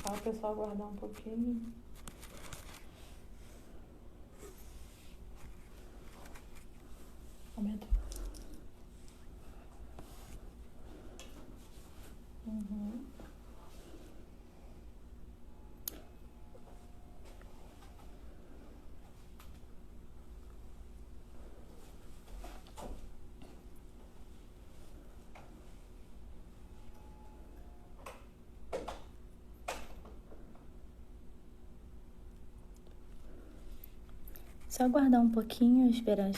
Para o pessoal aguardar um pouquinho. Aumenta. Uhum. Só aguardar um pouquinho, esperar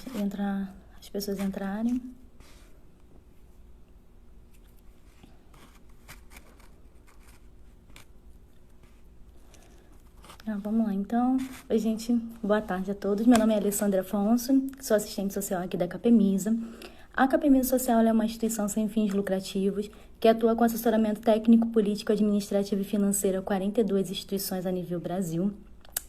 as pessoas entrarem. Vamos lá, então. Oi, gente. Boa tarde a todos. Meu nome é Alessandra Afonso, sou assistente social aqui da Capemisa. A Capemisa Social é uma instituição sem fins lucrativos que atua com assessoramento técnico, político, administrativo e financeiro a 42 instituições a nível Brasil.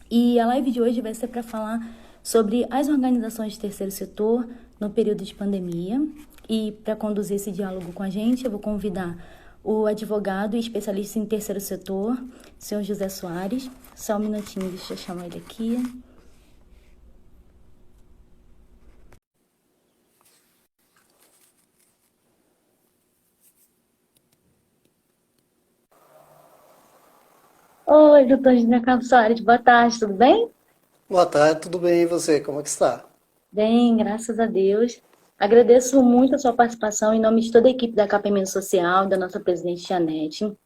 E a live de hoje vai ser para falar sobre as organizações de terceiro setor no período de pandemia. E para conduzir esse diálogo com a gente, eu vou convidar o advogado e especialista em terceiro setor, senhor José Soares. Só um minutinho, deixa eu chamar ele aqui. Oi, doutor José Carlos Soares, boa tarde, tudo bem? Boa tarde, tudo bem? E você? Como é que está? Bem, graças a Deus. Agradeço muito a sua participação em nome de toda a equipe da Capemento Social, da nossa presidente Janete,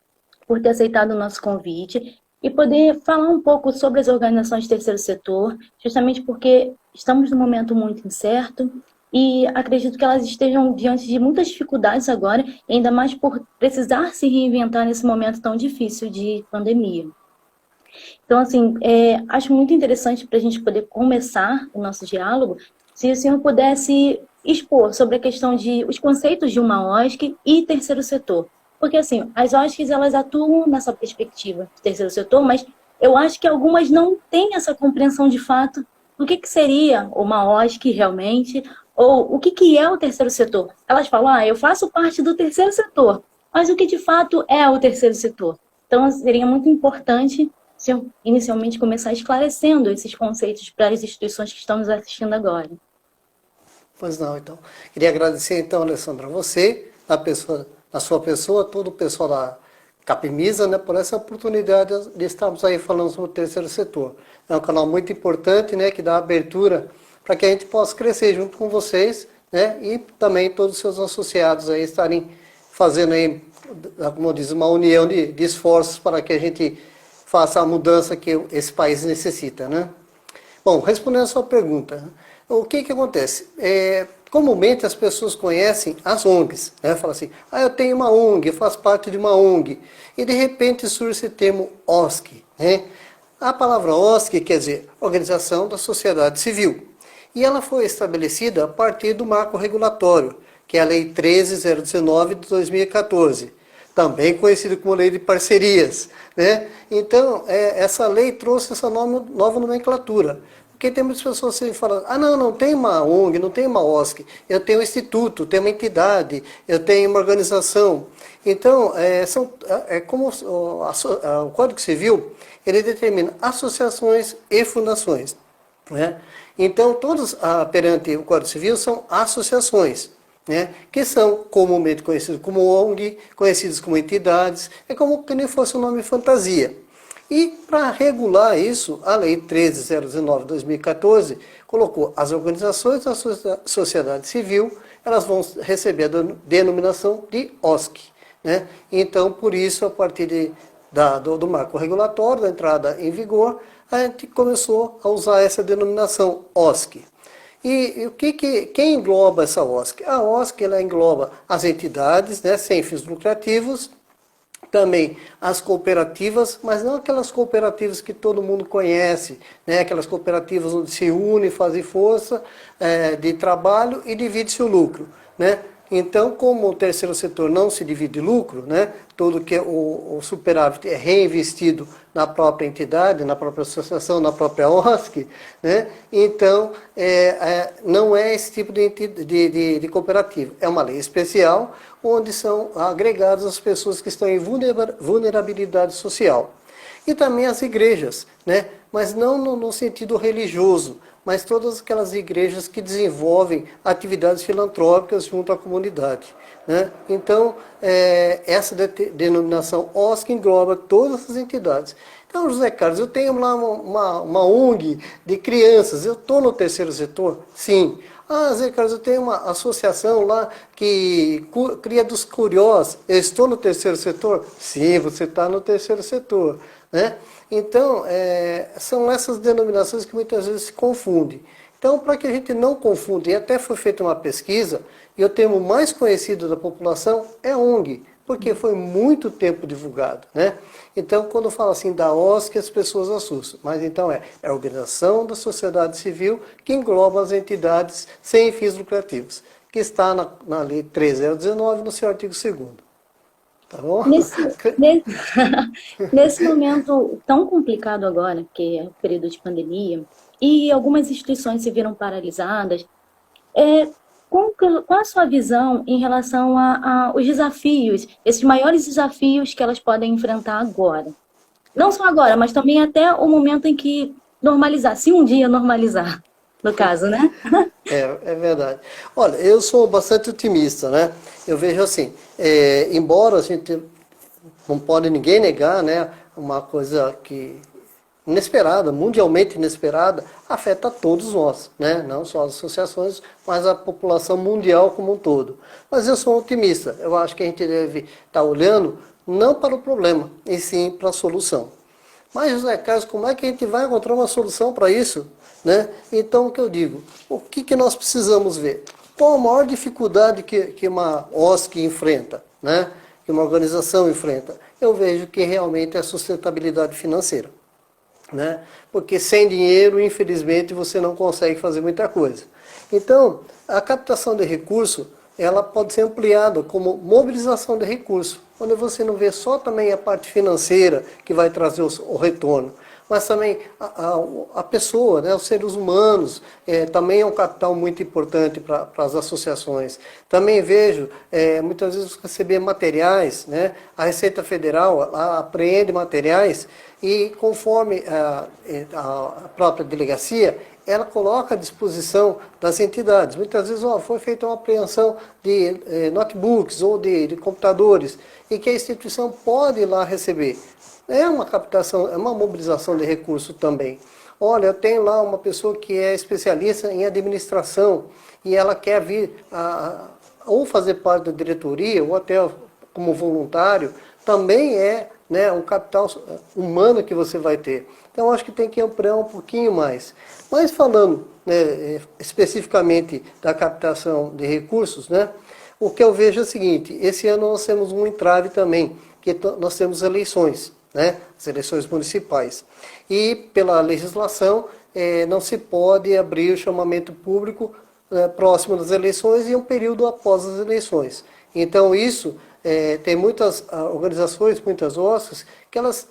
por ter aceitado o nosso convite e poder falar um pouco sobre as organizações de terceiro setor, justamente porque estamos num momento muito incerto e acredito que elas estejam diante de muitas dificuldades agora, ainda mais por precisar se reinventar nesse momento tão difícil de pandemia. Então, assim, acho muito interessante para a gente poder começar o nosso diálogo, se o senhor pudesse expor sobre a questão de os conceitos de uma OSC e terceiro setor. Porque, assim, as OSCs, elas atuam nessa perspectiva de terceiro setor, mas eu acho que algumas não têm essa compreensão de fato do que seria uma OSC realmente, ou o que é o terceiro setor. Elas falam, eu faço parte do terceiro setor, mas o que de fato é o terceiro setor? Então, seria muito importante se eu inicialmente começar esclarecendo esses conceitos para as instituições que estão nos assistindo agora. Pois não, então. Queria agradecer, então, Alessandra, a você, a sua pessoa, todo o pessoal da Capemisa, né, por essa oportunidade de estarmos aí falando sobre o terceiro setor. É um canal muito importante, né, que dá abertura para que a gente possa crescer junto com vocês, né, e também todos os seus associados aí estarem fazendo aí, como diz, uma união de esforços para que a gente faça a mudança que esse país necessita, né? Bom, respondendo a sua pergunta, o que acontece? Comumente as pessoas conhecem as ONGs, né? Fala assim, eu tenho uma ONG, eu faço parte de uma ONG, e de repente surge esse termo OSC, né? A palavra OSC quer dizer Organização da Sociedade Civil, e ela foi estabelecida a partir do marco regulatório, que é a Lei 13.019 de 2014, também conhecido como Lei de Parcerias, né? Então, essa lei trouxe essa nova nomenclatura. Porque tem muitas pessoas que falam, não tem uma ONG, não tem uma OSC, eu tenho um instituto, tenho uma entidade, eu tenho uma organização. Então, como o Código Civil, ele determina associações e fundações, né? Então, todos perante o Código Civil são associações, né, que são comumente conhecidos como ONG, conhecidos como entidades, é como que nem fosse um nome fantasia. E para regular isso, a Lei 13.019 de 2014 colocou as organizações da sociedade civil, elas vão receber a denominação de OSC. Né? Então, por isso, a partir do marco regulatório, da entrada em vigor, a gente começou a usar essa denominação OSC. E quem engloba essa OSC? A OSC ela engloba as entidades, né, sem fins lucrativos, também as cooperativas, mas não aquelas cooperativas que todo mundo conhece, né, aquelas cooperativas onde se une, fazem força de trabalho e divide-se o lucro. Né? Então, como o terceiro setor não se divide lucro, né, todo que o superávit é reinvestido na própria entidade, na própria associação, na própria OSC, né, então não é esse tipo de cooperativa. É uma lei especial onde são agregadas as pessoas que estão em vulnerabilidade social. E também as igrejas, né? Mas não no sentido religioso, mas todas aquelas igrejas que desenvolvem atividades filantrópicas junto à comunidade. Né? Então, essa denominação OSC engloba todas as entidades. Então, José Carlos, eu tenho lá uma ONG de crianças, eu estou no terceiro setor? Sim. Ah, José Carlos, eu tenho uma associação lá que cria dos curiós, eu estou no terceiro setor? Sim, você está no terceiro setor. Né? Então, são essas denominações que muitas vezes se confundem. Então, para que a gente não confunda, e até foi feita uma pesquisa, e o termo mais conhecido da população é ONG, porque foi muito tempo divulgado. Né? Então, quando fala assim da OSC, as pessoas assustam. Mas então é a Organização da Sociedade Civil que engloba as entidades sem fins lucrativos, que está na Lei 13.019, no seu artigo 2º. Tá bom? Nesse momento tão complicado agora, que é o período de pandemia, e algumas instituições se viram paralisadas, qual a sua visão em relação aos desafios, esses maiores desafios que elas podem enfrentar agora? Não só agora, mas também até o momento em que normalizar, se um dia normalizar, no caso, né? É verdade. Olha, eu sou bastante otimista, né? Eu vejo assim, embora a gente não pode ninguém negar, né, uma coisa que inesperada, mundialmente inesperada, afeta todos nós, né? Não só as associações, mas a população mundial como um todo. Mas eu sou otimista, eu acho que a gente deve estar olhando não para o problema, e sim para a solução. Mas, José Carlos, como é que a gente vai encontrar uma solução para isso? Né? Então, o que eu digo? O que nós precisamos ver? Qual a maior dificuldade que uma OSC enfrenta? Né? Que uma organização enfrenta? Eu vejo que realmente é a sustentabilidade financeira. Né? Porque sem dinheiro, infelizmente, você não consegue fazer muita coisa. Então, a captação de recurso, ela pode ser ampliada como mobilização de recurso, onde você não vê só também a parte financeira que vai trazer o retorno, mas também a pessoa, né, os seres humanos, também é um capital muito importante para as associações. Também vejo, muitas vezes, receber materiais, né, a Receita Federal apreende materiais e, conforme a própria delegacia, ela coloca à disposição das entidades. Muitas vezes foi feita uma apreensão de notebooks ou de computadores e que a instituição pode ir lá receber. É uma captação, é uma mobilização de recursos também. Olha, eu tenho lá uma pessoa que é especialista em administração e ela quer vir ou fazer parte da diretoria ou até como voluntário, também é, né, um capital humano que você vai ter. Então, acho que tem que ampliar um pouquinho mais. Mas falando, né, especificamente da captação de recursos, né, o que eu vejo é o seguinte: esse ano nós temos um entrave também, que nós temos eleições, né, as eleições municipais. E pela legislação não se pode abrir o chamamento público próximo das eleições e um período após as eleições. Então isso tem muitas organizações, muitas OSCs, que elas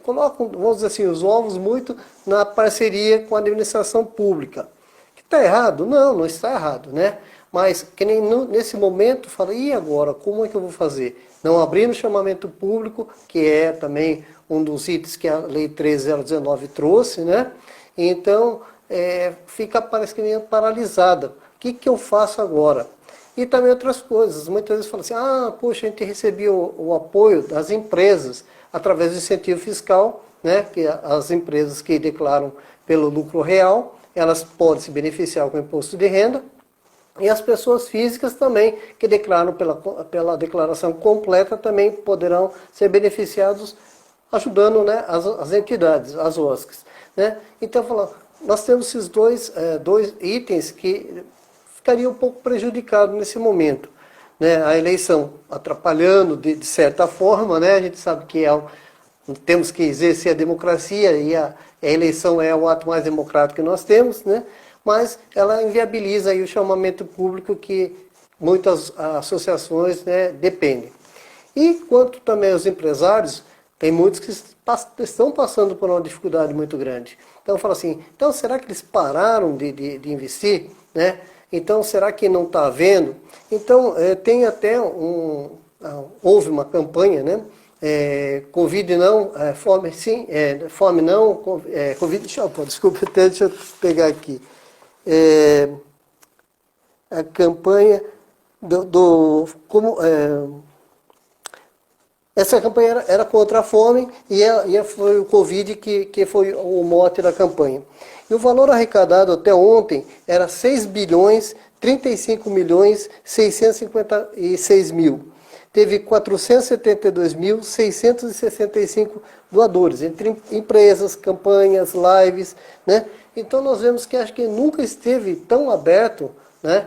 colocam, vamos dizer assim, os ovos muito na parceria com a administração pública. Que está errado? Não, não está errado, né? Mas que nem nesse momento fala, e agora, como é que eu vou fazer? Não abrindo chamamento público, que é também um dos itens que a Lei 13.019 trouxe, né? Então, parece que meio paralisada. O que eu faço agora? E também outras coisas. Muitas vezes falam assim, poxa, a gente recebeu o apoio das empresas através do incentivo fiscal, né? Que as empresas que declaram pelo lucro real, elas podem se beneficiar com o imposto de renda. E as pessoas físicas também, que declaram pela declaração completa, também poderão ser beneficiados, ajudando, né, as entidades, as OSCs. Né? Então, nós temos esses dois itens que ficariam um pouco prejudicados nesse momento. Né? A eleição atrapalhando de certa forma, né? A gente sabe que temos que exercer a democracia e a eleição é o ato mais democrático que nós temos, né? Mas ela inviabiliza aí o chamamento público que muitas associações, né, dependem. E quanto também aos empresários, tem muitos que estão passando por uma dificuldade muito grande. Então fala assim, então será que eles pararam de investir? Né? Então será que não está havendo? Então tem até houve uma campanha, né, Covid não, fome sim, fome não, Covid, desculpa, deixa eu pegar aqui. A campanha essa campanha era contra a fome e foi o Covid que foi o mote da campanha. E o valor arrecadado até ontem era 6 bilhões 35 milhões 656 mil. Teve 472.665 doadores, entre empresas, campanhas, lives, né? Então nós vemos que acho que nunca esteve tão aberto, né,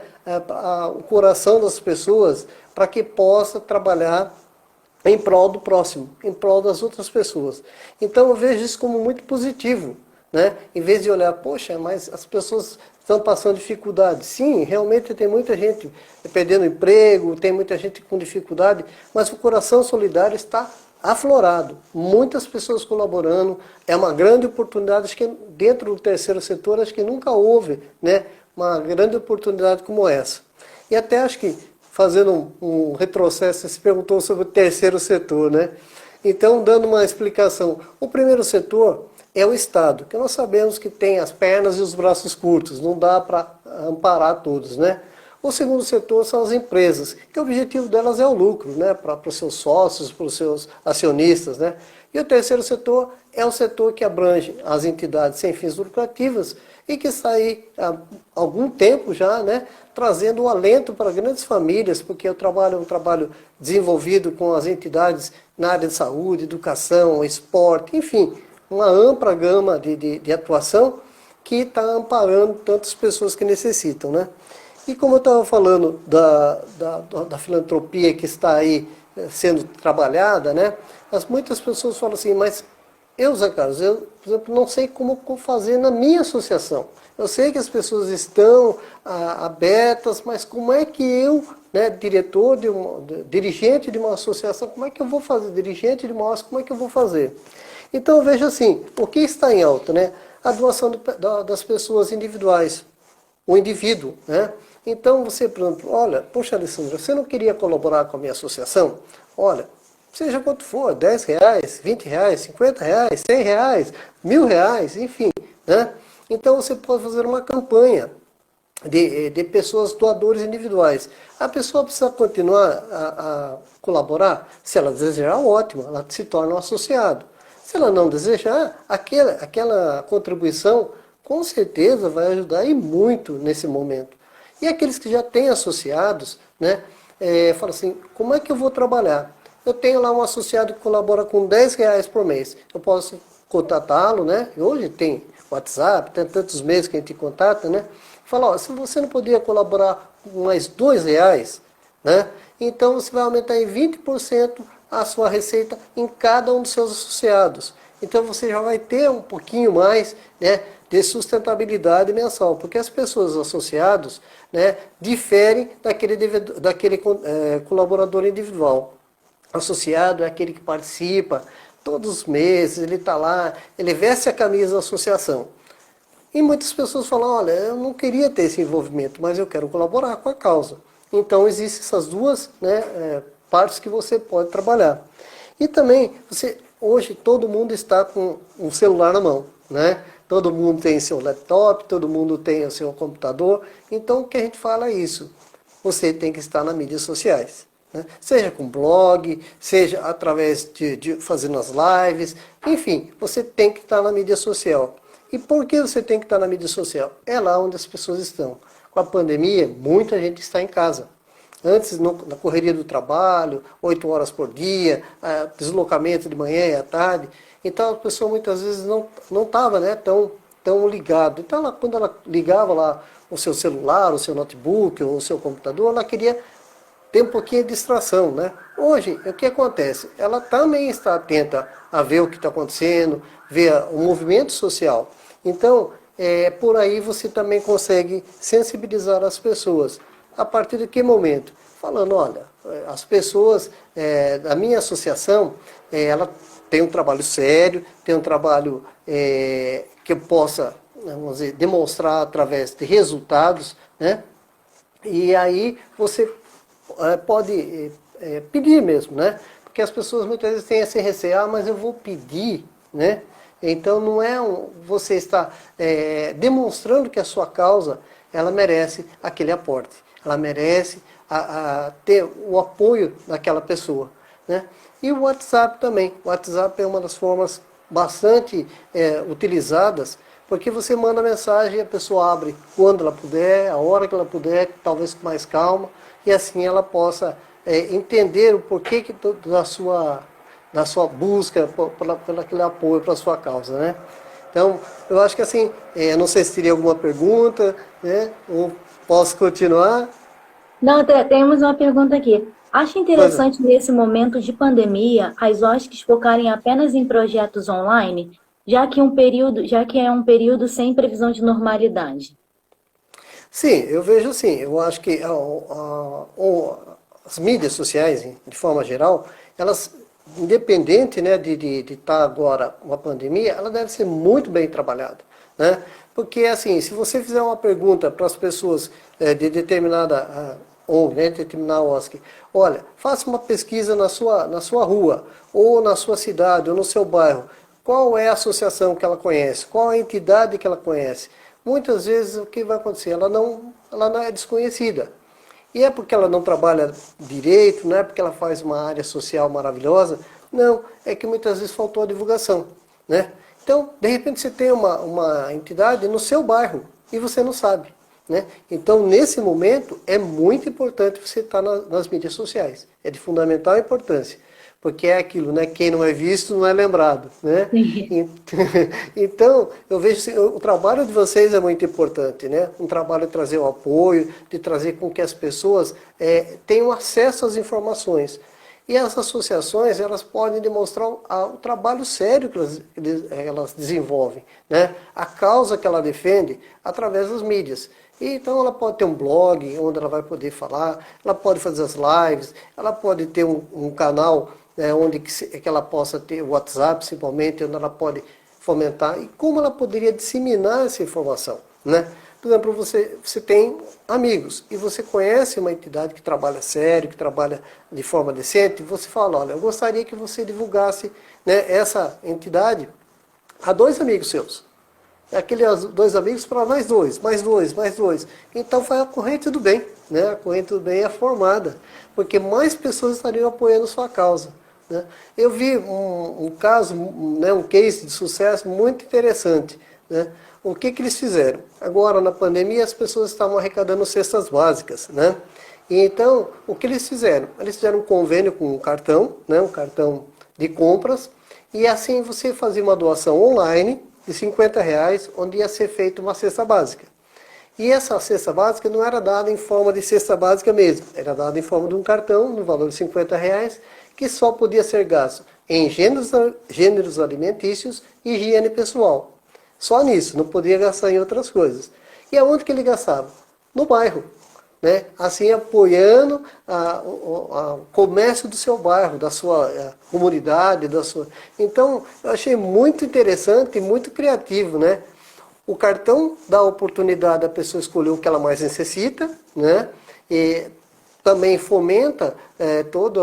o coração das pessoas para que possa trabalhar em prol do próximo, em prol das outras pessoas. Então eu vejo isso como muito positivo, né? Em vez de olhar, poxa, mas as pessoas estão passando dificuldade. Sim, realmente tem muita gente perdendo emprego, tem muita gente com dificuldade, mas o coração solidário está aflorado. Muitas pessoas colaborando, é uma grande oportunidade, acho que dentro do terceiro setor, acho que nunca houve, né, uma grande oportunidade como essa. E até acho que, fazendo um retrocesso, você se perguntou sobre o terceiro setor, né? Então, dando uma explicação, o primeiro setor é o Estado, que nós sabemos que tem as pernas e os braços curtos, não dá para amparar todos, né? O segundo setor são as empresas, que o objetivo delas é o lucro, né? Para os seus sócios, para os seus acionistas, né? E o terceiro setor é o setor que abrange as entidades sem fins lucrativos e que está aí há algum tempo já, né, trazendo um alento para grandes famílias, porque o trabalho é um trabalho desenvolvido com as entidades na área de saúde, educação, esporte, enfim, uma ampla gama de atuação que está amparando tantas pessoas que necessitam, né? E como eu estava falando da filantropia que está aí sendo trabalhada, né? Muitas pessoas falam assim, mas Zé Carlos, por exemplo, não sei como fazer na minha associação. Eu sei que as pessoas estão abertas, mas como é que eu, né, dirigente de uma associação, como é que eu vou fazer? Dirigente de uma OSC, como é que eu vou fazer? Então eu vejo assim, o que está em alta, né? A doação das pessoas individuais, o indivíduo, né? Então você, por exemplo, olha, poxa Alessandra, você não queria colaborar com a minha associação? Olha, seja quanto for, 10 reais, 20 reais, 50 reais, 100 reais, 1.000 reais, enfim, né? Então você pode fazer uma campanha de pessoas doadores individuais. A pessoa precisa continuar a colaborar, se ela desejar, ótimo, ela se torna um associado. Se ela não desejar, aquela contribuição com certeza vai ajudar e muito nesse momento. E aqueles que já têm associados, né, falam assim, como é que eu vou trabalhar? Eu tenho lá um associado que colabora com 10 reais por mês. Eu posso contatá-lo, né? Hoje tem WhatsApp, tem tantos meios que a gente contata, né? Fala, ó, se você não poderia colaborar com mais 2 reais, né? Então você vai aumentar em 20% a sua receita em cada um dos seus associados. Então você já vai ter um pouquinho mais, né, de sustentabilidade mensal, porque as pessoas associadas, né, diferem daquele colaborador individual. Associado é aquele que participa todos os meses, ele está lá, ele veste a camisa da associação. E muitas pessoas falam, olha, eu não queria ter esse envolvimento, mas eu quero colaborar com a causa. Então existem essas duas, né, partes que você pode trabalhar. E também, hoje todo mundo está com um celular na mão, né? Todo mundo tem seu laptop, todo mundo tem o seu computador. Então o que a gente fala é isso. Você tem que estar nas mídias sociais, né? Seja com blog, seja através de fazendo as lives, enfim, você tem que estar na mídia social. E por que você tem que estar na mídia social? É lá onde as pessoas estão. Com a pandemia, muita gente está em casa. Antes, na correria do trabalho, 8 horas por dia, deslocamento de manhã e à tarde. Então a pessoa muitas vezes não estava, né, tão ligado. Então quando ela ligava lá o seu celular, o seu notebook, ou o seu computador, ela queria ter um pouquinho de distração, né? Hoje, o que acontece? Ela também está atenta a ver o que está acontecendo, ver o movimento social. Então, por aí você também consegue sensibilizar as pessoas. A partir de que momento? Falando, olha, as pessoas da minha associação, ela tem um trabalho sério, tem um trabalho que eu possa, vamos dizer, demonstrar através de resultados, né? E aí você pode pedir mesmo, né? porque as pessoas muitas vezes têm esse receio, mas eu vou pedir, né? Então não é você está demonstrando que a sua causa, ela merece aquele aporte, ela merece ter o apoio daquela pessoa, né? E o WhatsApp também. O WhatsApp é uma das formas bastante utilizadas, porque você manda mensagem e a pessoa abre quando ela puder, a hora que ela puder, talvez com mais calma, e assim ela possa entender o porquê da sua busca por aquele apoio para a sua causa, né? Então, eu acho que assim, não sei se teria alguma pergunta, né? Ou posso continuar? Não, temos uma pergunta aqui. Acha Pois é. interessante, nesse momento de pandemia, as OSCs focarem apenas em projetos online, já que é um período sem previsão de normalidade? Sim, eu vejo assim, eu acho que as mídias sociais, de forma geral, elas, independente, né, de estar agora uma pandemia, ela deve ser muito bem trabalhada, né? Porque, assim, se você fizer uma pergunta para as pessoas de determinada ONG, né, determinada OSC, olha, faça uma pesquisa na sua rua, ou na sua cidade, ou no seu bairro, qual é a associação que ela conhece, qual a entidade que ela conhece. Muitas vezes o que vai acontecer? Ela não é desconhecida. E é porque ela não trabalha direito, não é porque ela faz uma área social maravilhosa, não, é que muitas vezes faltou a divulgação, né? Então, de repente você tem uma entidade no seu bairro e você não sabe, né? Então, nesse momento, é muito importante você estar nas mídias sociais. É de fundamental importância. Porque é aquilo, né? Quem não é visto não é lembrado, né? Sim. Então, eu vejo assim, o trabalho de vocês é muito importante, né? Um trabalho de trazer o apoio, de trazer com que as pessoas tenham acesso às informações. E as associações, elas podem demonstrar o trabalho sério que elas desenvolvem, né? A causa que ela defende através das mídias. E, então ela pode ter um blog onde ela vai poder falar, ela pode fazer as lives, ela pode ter um canal onde que ela possa ter o WhatsApp, principalmente, onde ela pode fomentar. E como ela poderia disseminar essa informação, né? Por exemplo, você tem amigos e você conhece uma entidade que trabalha sério, que trabalha de forma decente, você fala, olha, eu gostaria que você divulgasse, né, essa entidade a 2 amigos seus. Aqueles 2 amigos para mais 2, mais 2, mais 2. Então foi a corrente do bem, né? A corrente do bem é formada, porque mais pessoas estariam apoiando sua causa, né? Eu vi um caso, né, um case de sucesso muito interessante, né? O que eles fizeram? Agora, na pandemia, as pessoas estavam arrecadando cestas básicas, né? E então, o que eles fizeram? Eles fizeram um convênio com um cartão, né? Um cartão de compras, e assim você fazia uma doação online de R$ 50, onde ia ser feita uma cesta básica. E essa cesta básica não era dada em forma de cesta básica mesmo, era dada em forma de um cartão, no valor de R$ 50, que só podia ser gasto em gêneros alimentícios e higiene pessoal. Só nisso, não podia gastar em outras coisas. E aonde que ele gastava? No bairro, né? Assim apoiando o comércio do seu bairro, da sua comunidade, da sua... Então, eu achei muito interessante e muito criativo, né? O cartão dá a oportunidade da pessoa escolher o que ela mais necessita, né? E também fomenta todo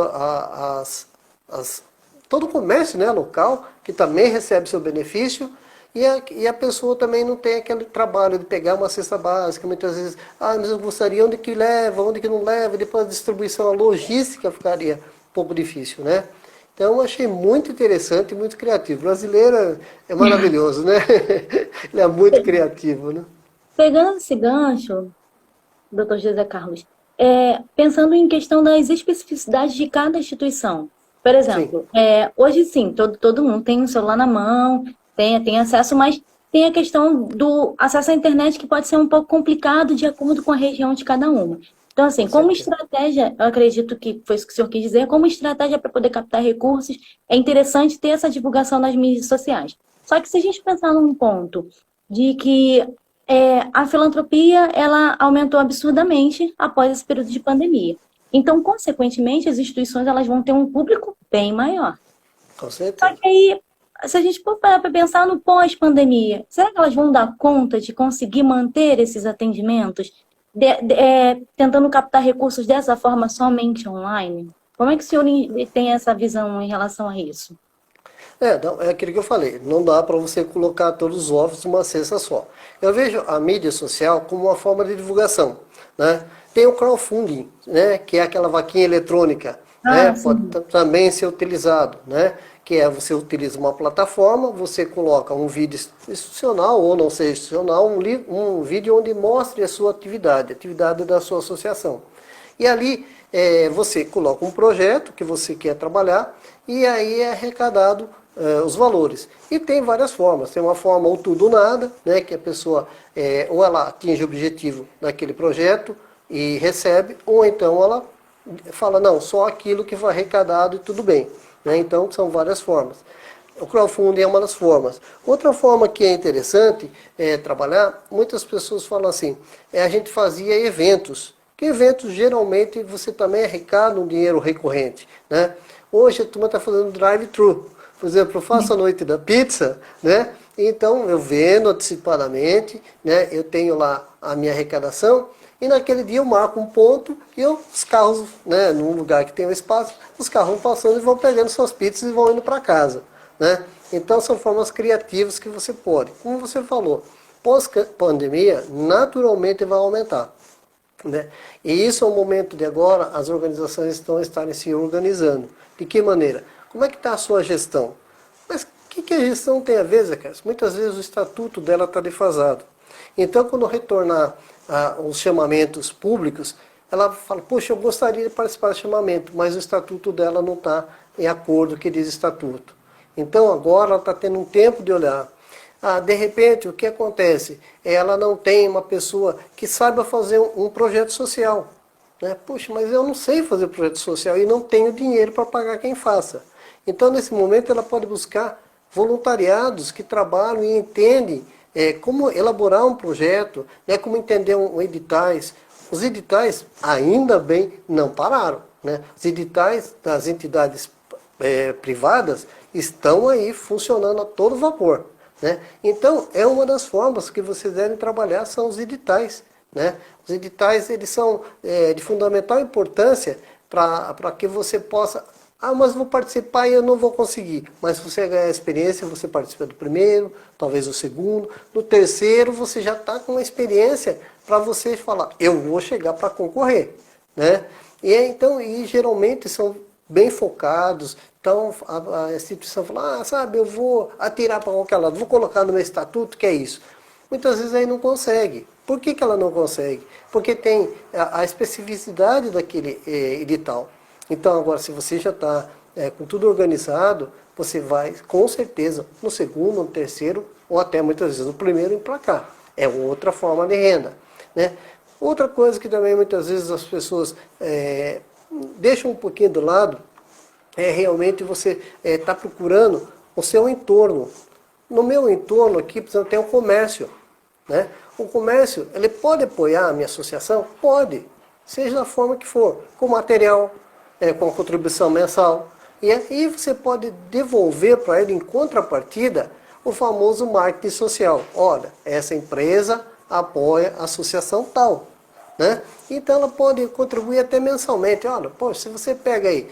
o comércio, né, local, que também recebe seu benefício. E a pessoa também não tem aquele trabalho de pegar uma cesta básica, muitas vezes, mas eu gostaria, onde que leva, onde que não leva, depois a distribuição, a logística ficaria um pouco difícil, né? Então eu achei muito interessante e muito criativo. O brasileiro é maravilhoso, né? Ele é muito criativo, né? Pegando esse gancho, doutor José Carlos, pensando em questão das especificidades de cada instituição. Por Sim, exemplo, hoje sim, todo mundo tem um celular na mão, tem acesso, mas tem a questão do acesso à internet que pode ser um pouco complicado de acordo com a região de cada uma. Então, assim, com como certeza. estratégia, eu acredito que foi isso que o senhor quis dizer, como estratégia para poder captar recursos, é interessante ter essa divulgação nas mídias sociais. Só que se a gente pensar num ponto de que a filantropia ela aumentou absurdamente após esse período de pandemia. Então, consequentemente, as instituições elas vão ter um público bem maior. Com Só certeza. que aí, se a gente for parar para pensar no pós-pandemia, será que elas vão dar conta de conseguir manter esses atendimentos, tentando captar recursos dessa forma somente online? Como é que o senhor tem essa visão em relação a isso? Não, é aquilo que eu falei, não dá para você colocar todos os ovos numa cesta só. Eu vejo a mídia social como uma forma de divulgação, né? Tem o crowdfunding, né, que é aquela vaquinha eletrônica, né, pode Sim. também ser utilizado, né, que é você utiliza uma plataforma, você coloca um vídeo institucional ou não seja institucional, um vídeo onde mostre a sua atividade, a atividade da sua associação. E ali você coloca um projeto que você quer trabalhar e aí é arrecadado os valores. E tem várias formas. Tem uma forma ou tudo ou nada, né, que a pessoa ou ela atinge o objetivo daquele projeto e recebe, ou então ela fala, não, só aquilo que foi arrecadado e tudo bem. Né? Então são várias formas. O crowdfunding é uma das formas. Outra forma que é interessante trabalhar, muitas pessoas falam assim, a gente fazia eventos. Que eventos geralmente você também arrecada um dinheiro recorrente. Né? Hoje a turma está fazendo drive-thru. Por exemplo, eu faço a noite da pizza, né? Então eu vendo antecipadamente, né? Eu tenho lá a minha arrecadação e naquele dia eu marco um ponto e os carros, né? Num lugar que tem um espaço, os carros vão passando e vão pegando suas pizzas e vão indo para casa, né? Então são formas criativas que você pode. Como você falou, pós-pandemia naturalmente vai aumentar. Né? E isso é o momento de agora, as organizações estarem se organizando. De que maneira? Como é que está a sua gestão? Mas o que a gestão tem a ver, Zé Carlos? Muitas vezes o estatuto dela está defasado. Então, quando retornar os chamamentos públicos, ela fala, poxa, eu gostaria de participar do chamamento, mas o estatuto dela não está em acordo com o que diz o estatuto. Então, agora ela está tendo um tempo de olhar. De repente, o que acontece? Ela não tem uma pessoa que saiba fazer um projeto social. Né? Puxa, mas eu não sei fazer projeto social e não tenho dinheiro para pagar quem faça. Então, nesse momento, ela pode buscar voluntariados que trabalham e entendem como elaborar um projeto, né? Como entender editais. Os editais, ainda bem, não pararam. Né? Os editais das entidades privadas estão aí funcionando a todo vapor. Né? Então, é uma das formas que vocês devem trabalhar, são os editais. Né? Os editais eles são de fundamental importância para que você possa... mas vou participar e eu não vou conseguir. Mas se você ganhar experiência, você participa do primeiro, talvez do segundo. No terceiro, você já está com uma experiência para você falar, eu vou chegar para concorrer. Né? E geralmente são bem focados. Então a instituição fala, sabe, eu vou atirar para qualquer lado, vou colocar no meu estatuto, que é isso. Muitas vezes aí não consegue. Por que ela não consegue? Porque tem a especificidade daquele edital. Então agora, se você já está com tudo organizado, você vai, com certeza, no segundo, no terceiro, ou até muitas vezes no primeiro, emplacar. É outra forma de renda. Né? Outra coisa que também muitas vezes as pessoas deixam um pouquinho do lado, é realmente você está procurando o seu entorno. No meu entorno aqui, por exemplo, tem o comércio. Né? O comércio, ele pode apoiar a minha associação? Pode, seja da forma que for, com material, com a contribuição mensal. E aí você pode devolver para ele, em contrapartida, o famoso marketing social. Olha, essa empresa apoia a associação tal. Né? Então ela pode contribuir até mensalmente. Olha, poxa, se você pega aí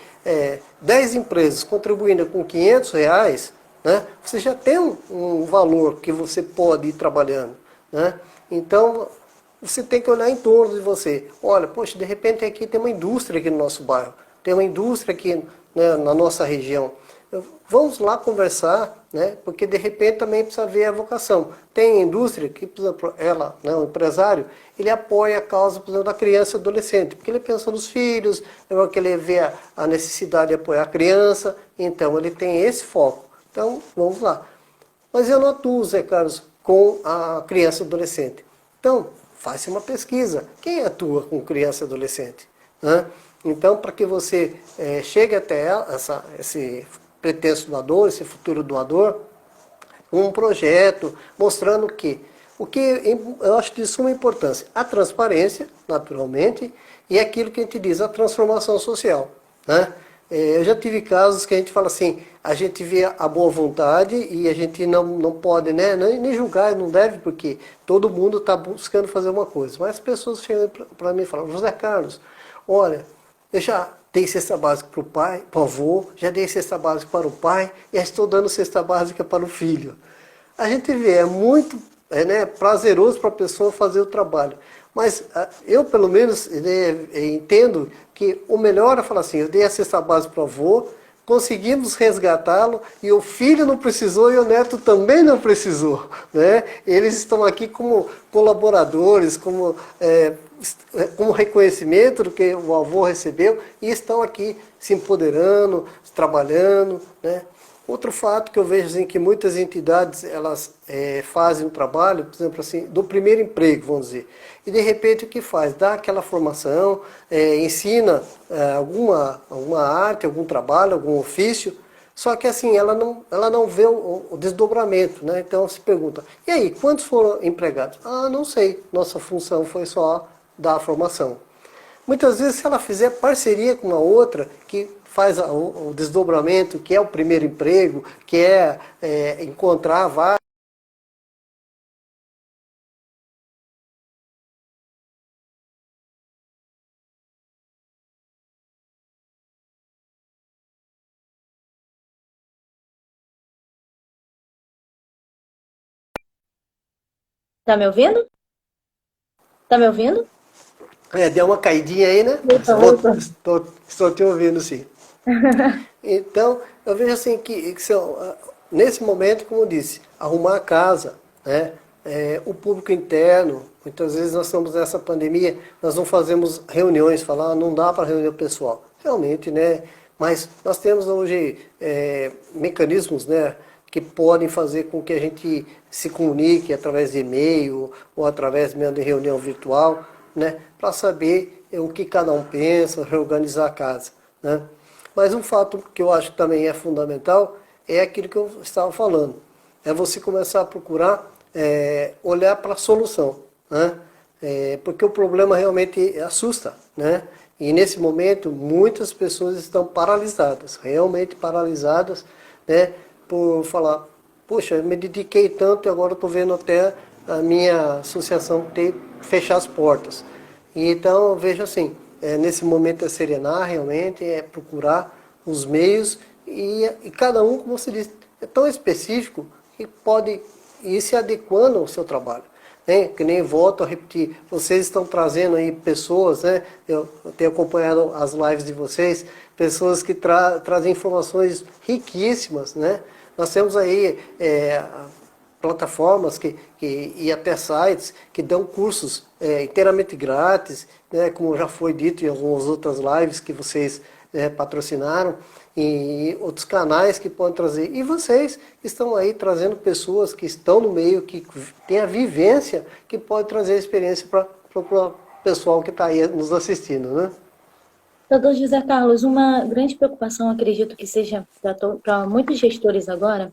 10 empresas contribuindo com R$ 500, né, você já tem um valor que você pode ir trabalhando. Né? Então você tem que olhar em torno de você. Olha, poxa, de repente aqui tem uma indústria aqui no nosso bairro, tem uma indústria aqui, né, na nossa região. Vamos lá conversar, né? Porque de repente também precisa ver a vocação. Tem indústria que, por exemplo, ela, né, o empresário, ele apoia a causa, por exemplo, da criança e adolescente, porque ele pensa nos filhos, porque ele vê a necessidade de apoiar a criança, então ele tem esse foco. Então, vamos lá. Mas eu não atuo, Zé Carlos, com a criança e adolescente. Então, faça uma pesquisa. Quem atua com criança e adolescente? Né? Então, para que você chegue até esse pretenso doador, esse futuro doador, um projeto mostrando o que eu acho de suma importância, a transparência, naturalmente, e aquilo que a gente diz, a transformação social. Né? Eu já tive casos que a gente fala assim, a gente vê a boa vontade e a gente não pode, né, nem julgar, não deve, porque todo mundo está buscando fazer uma coisa. Mas as pessoas chegam para mim e falam, José Carlos, olha, eu já dei cesta básica para o pai, para o avô, já dei cesta básica para o pai, e já estou dando cesta básica para o filho. A gente vê, é muito prazeroso para a pessoa fazer o trabalho. Mas eu, pelo menos, entendo que o melhor é falar assim, eu dei a cesta básica para o avô, conseguimos resgatá-lo e o filho não precisou e o neto também não precisou. Né? Eles estão aqui como colaboradores, como reconhecimento do que o avô recebeu e estão aqui se empoderando, trabalhando. Né? Outro fato que eu vejo assim, que muitas entidades elas fazem um trabalho, por exemplo, assim, do primeiro emprego, vamos dizer. E de repente o que faz? Dá aquela formação, ensina alguma arte, algum trabalho, algum ofício, só que assim, ela não vê o desdobramento. Né? Então se pergunta, e aí, quantos foram empregados? Ah, não sei, nossa função foi só dar a formação. Muitas vezes, se ela fizer parceria com uma outra, que faz o desdobramento, que é o primeiro emprego, que é encontrar vários. Tá me ouvindo? Tá me ouvindo? Deu uma caidinha aí, né? Opa, opa. Estou te ouvindo, sim. Então, eu vejo assim que nesse momento, como eu disse, arrumar a casa, né? O público interno, muitas vezes nós estamos nessa pandemia, nós não fazemos reuniões, falar, não dá para reunir o pessoal. Realmente, né? Mas nós temos hoje mecanismos, né, que podem fazer com que a gente se comunique através de e-mail ou através mesmo de reunião virtual, né, para saber o que cada um pensa, reorganizar a casa. Né? Mas um fato que eu acho que também é fundamental é aquilo que eu estava falando. É você começar a procurar olhar para a solução. Né? Porque o problema realmente assusta. Né? E nesse momento muitas pessoas estão paralisadas, realmente paralisadas, né? Por falar, poxa, eu me dediquei tanto e agora estou vendo até a minha associação fechar as portas. E então eu vejo assim, nesse momento é serenar realmente, é procurar os meios e cada um, como você disse, é tão específico que pode ir se adequando ao seu trabalho. Né? Que nem volto a repetir, vocês estão trazendo aí pessoas, né? Eu tenho acompanhado as lives de vocês, pessoas que trazem informações riquíssimas, né? Nós temos aí plataformas e até sites que dão cursos inteiramente grátis, né, como já foi dito em algumas outras lives que vocês patrocinaram, e outros canais que podem trazer. E vocês estão aí trazendo pessoas que estão no meio, que têm a vivência, que pode trazer experiência para o pessoal que está aí nos assistindo. Né? Doutor José Carlos, uma grande preocupação, acredito que seja para muitos gestores agora,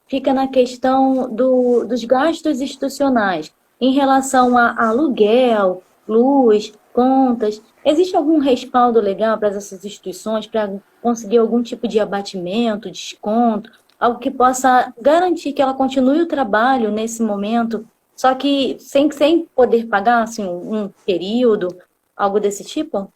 fica na questão dos gastos institucionais, em relação a aluguel, luz, contas. Existe algum respaldo legal para essas instituições para conseguir algum tipo de abatimento, desconto, algo que possa garantir que ela continue o trabalho nesse momento, só que sem poder pagar assim, um período, algo desse tipo?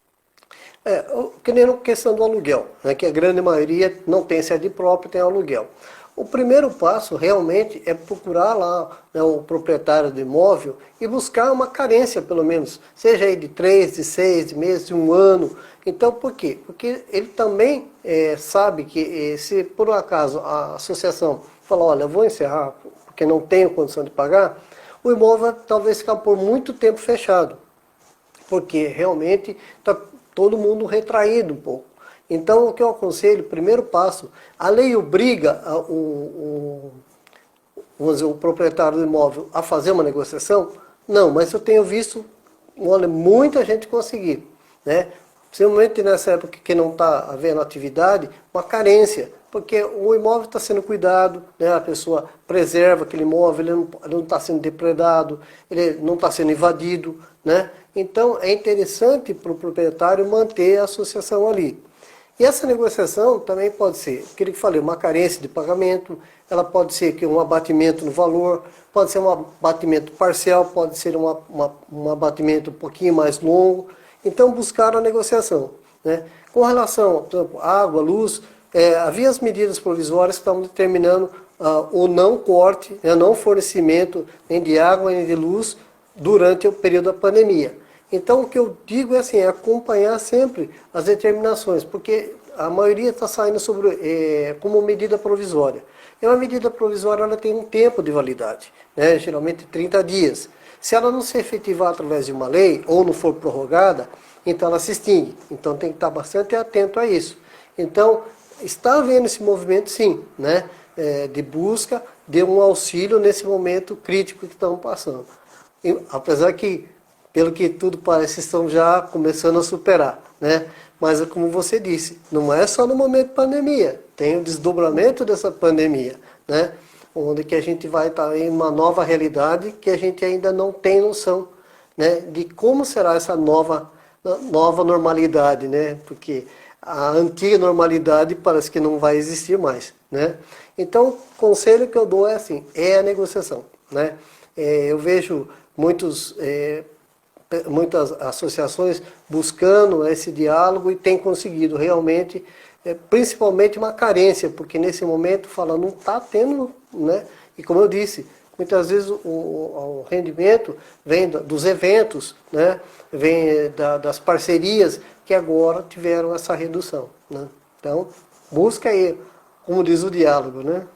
Que nem a questão do aluguel, né, que a grande maioria não tem sede própria, tem aluguel. O primeiro passo realmente é procurar lá, né, o proprietário do imóvel e buscar uma carência, pelo menos, seja aí de 3, de 6 de meses, de 1 ano. Então, por quê? Porque ele também sabe que se por um acaso a associação falar, olha, eu vou encerrar porque não tenho condição de pagar, o imóvel talvez ficar por muito tempo fechado, porque realmente está todo mundo retraído um pouco. Então, o que eu aconselho, primeiro passo, a lei obriga o proprietário do imóvel a fazer uma negociação? Não, mas eu tenho visto, olha, muita gente conseguir. Né? Principalmente nessa época que não está havendo atividade, uma carência, porque o imóvel está sendo cuidado, né? A pessoa preserva aquele imóvel, ele não está sendo depredado, ele não está sendo invadido. Né? Então, é interessante para o proprietário manter a associação ali. E essa negociação também pode ser, aquilo que falei, uma carência de pagamento, ela pode ser que um abatimento no valor, pode ser um abatimento parcial, pode ser um abatimento um pouquinho mais longo. Então, buscar a negociação. né? Com relação, por exemplo, água, luz, havia as medidas provisórias que estavam determinando o não corte, não fornecimento nem de água nem de luz durante o período da pandemia. Então, o que eu digo é assim, é acompanhar sempre as determinações, porque a maioria está saindo como medida provisória. E uma medida provisória ela tem um tempo de validade, né? Geralmente 30 dias. Se ela não se efetivar através de uma lei, ou não for prorrogada, então ela se extingue. Então tem que estar bastante atento a isso. Então, está havendo esse movimento sim, né? De busca de um auxílio nesse momento crítico que estamos passando. E, apesar que, pelo que tudo parece, estão já começando a superar, né? Mas é como você disse, não é só no momento de pandemia, tem o desdobramento dessa pandemia, né? Onde que a gente vai estar em uma nova realidade que a gente ainda não tem noção, né? De como será essa nova normalidade, né? Porque a antiga normalidade parece que não vai existir mais, né? Então, o conselho que eu dou é assim, é a negociação, né? Eu vejo muitas associações buscando esse diálogo e tem conseguido realmente, principalmente uma carência, porque nesse momento não está tendo, né? E como eu disse, muitas vezes o rendimento vem dos eventos, né? Vem das parcerias que agora tiveram essa redução, né? Então, busca aí, como diz o diálogo, né?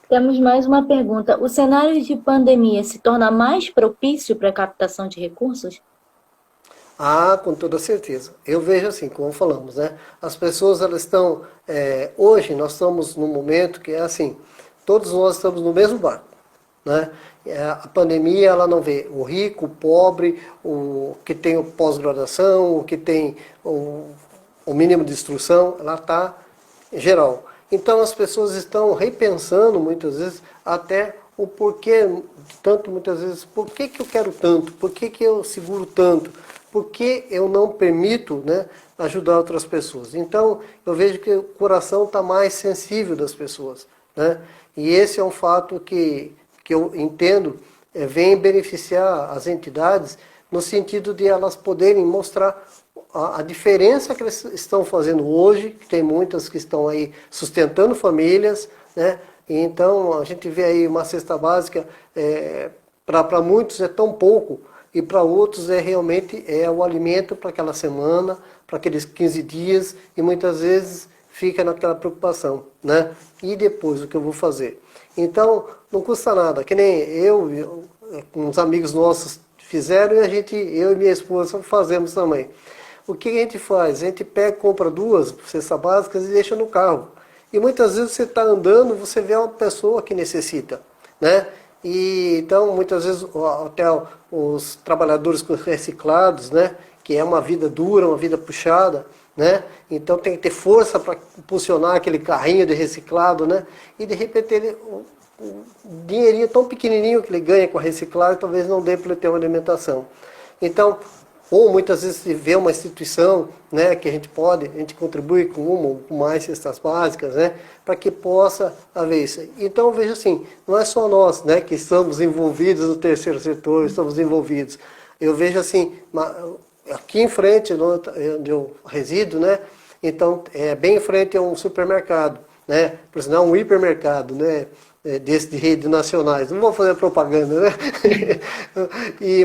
Temos mais uma pergunta. O cenário de pandemia se torna mais propício para a captação de recursos? Ah, com toda certeza. Eu vejo assim, como falamos, né? As pessoas, elas estão... hoje, nós estamos num momento que é assim, todos nós estamos no mesmo barco, né? A pandemia, ela não vê o rico, o pobre, o que tem pós-graduação, o que tem o mínimo de instrução, ela está geral. Então, as pessoas estão repensando, muitas vezes, até o porquê, tanto muitas vezes, por que eu quero tanto? Por que eu seguro tanto? Por que eu não permito, né, ajudar outras pessoas? Então, eu vejo que o coração está mais sensível das pessoas, né? E esse é um fato que eu entendo, vem beneficiar as entidades no sentido de elas poderem mostrar a diferença que eles estão fazendo hoje, que tem muitas que estão aí sustentando famílias, né? E então, a gente vê aí uma cesta básica, para muitos é tão pouco, e para outros realmente o alimento para aquela semana, para aqueles 15 dias, e muitas vezes fica naquela preocupação, né? E depois, o que eu vou fazer? Então, não custa nada, que nem eu com uns amigos nossos fizeram, e eu e minha esposa fazemos também. O que a gente faz? A gente compra 2 cestas básicas e deixa no carro. E muitas vezes você está andando, você vê uma pessoa que necessita, né? E então, muitas vezes, até os trabalhadores reciclados, né? Que é uma vida dura, uma vida puxada, né? Então tem que ter força para impulsionar aquele carrinho de reciclado, né? E de repente um dinheirinho tão pequenininho que ele ganha com a reciclagem, talvez não dê para ele ter uma alimentação. Então, ou muitas vezes se vê uma instituição, né, que a gente contribui com uma ou com mais cestas básicas, né, para que possa haver isso. Então eu vejo assim, não é só nós, né, que estamos envolvidos no terceiro setor, estamos envolvidos. Eu vejo assim, aqui em frente, onde eu resido, né, então bem em frente a um supermercado, né, por sinal um hipermercado, né, desse de redes nacionais. Não vou fazer propaganda, né?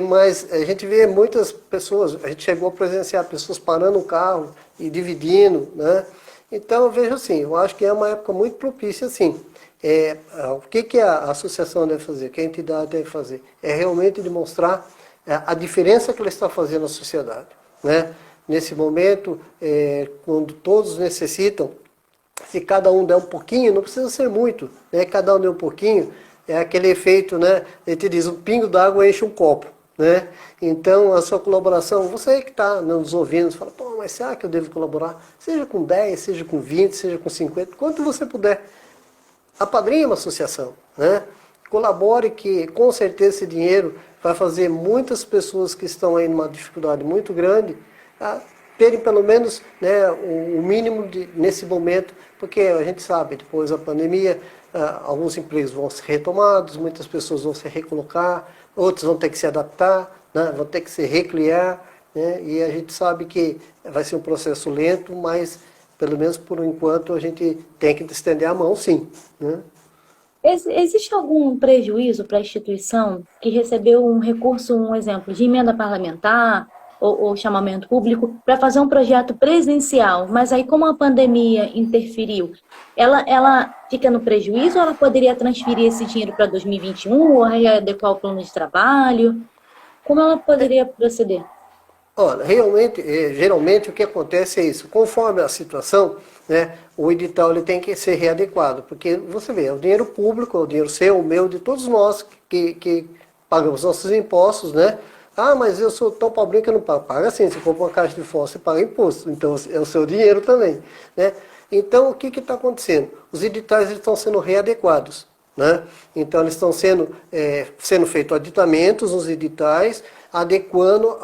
Mas a gente vê muitas pessoas, a gente chegou a presenciar pessoas parando o carro e dividindo, né? Então eu vejo assim, eu acho que é uma época muito propícia, assim. O que a associação deve fazer, o que a entidade deve fazer? É realmente demonstrar a diferença que ela está fazendo na sociedade, né? Nesse momento, quando todos necessitam, se cada um der um pouquinho, não precisa ser muito, né? Cada um der um pouquinho, é aquele efeito, né? A gente diz, um pingo d'água enche um copo, né? Então, a sua colaboração, você que está nos ouvindo, fala, pô, mas será que eu devo colaborar? Seja com 10, seja com 20, seja com 50, quanto você puder. Apadrinhe uma associação, né? Colabore que, com certeza, esse dinheiro vai fazer muitas pessoas que estão aí numa dificuldade muito grande, terem pelo menos, né, o mínimo nesse momento, porque a gente sabe, depois da pandemia, alguns empregos vão ser retomados, muitas pessoas vão se recolocar, outros vão ter que se adaptar, né, vão ter que se recriar, né? E a gente sabe que vai ser um processo lento, mas pelo menos por enquanto a gente tem que estender a mão, sim, né? Existe algum prejuízo para a instituição que recebeu um recurso, um exemplo, de emenda parlamentar ou chamamento público para fazer um projeto presencial, mas aí como a pandemia interferiu, ela fica no prejuízo ou ela poderia transferir esse dinheiro para 2021 ou readequar o plano de trabalho? Como ela poderia proceder? Olha, realmente, geralmente o que acontece é isso. Conforme a situação, né, o edital ele tem que ser readequado, porque você vê, é o dinheiro público, é o dinheiro seu, o meu, de todos nós que pagamos nossos impostos, né? Ah, mas eu sou tão pobrinho que eu não pago. Paga sim, você compra uma caixa de fósforo, você paga imposto, então é o seu dinheiro também, né? Então, o que está acontecendo? Os editais estão sendo readequados, né? Então, eles estão sendo feitos aditamentos nos editais, adequando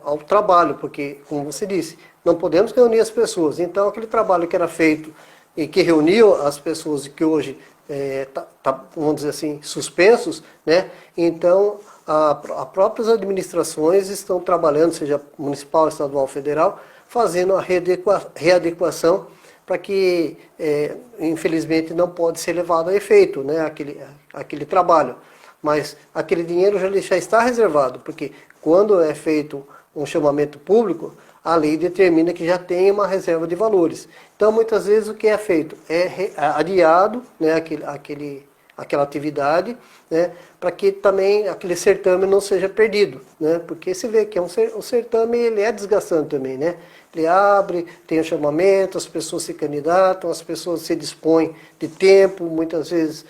ao trabalho, porque, como você disse, não podemos reunir as pessoas. Então, aquele trabalho que era feito e que reuniu as pessoas e que hoje vamos dizer assim, suspensos, né? Então, as próprias administrações estão trabalhando, seja municipal, estadual, federal, fazendo a readequação para que, infelizmente, não pode ser levado a efeito, né, aquele trabalho. Mas aquele dinheiro já está reservado, porque quando é feito um chamamento público, a lei determina que já tem uma reserva de valores. Então, muitas vezes, o que é feito é adiado, né, aquela atividade, né, para que também aquele certame não seja perdido, né, porque se vê que o certame ele é desgastante também, né, ele abre, tem o chamamento, as pessoas se candidatam, as pessoas se dispõem de tempo, muitas vezes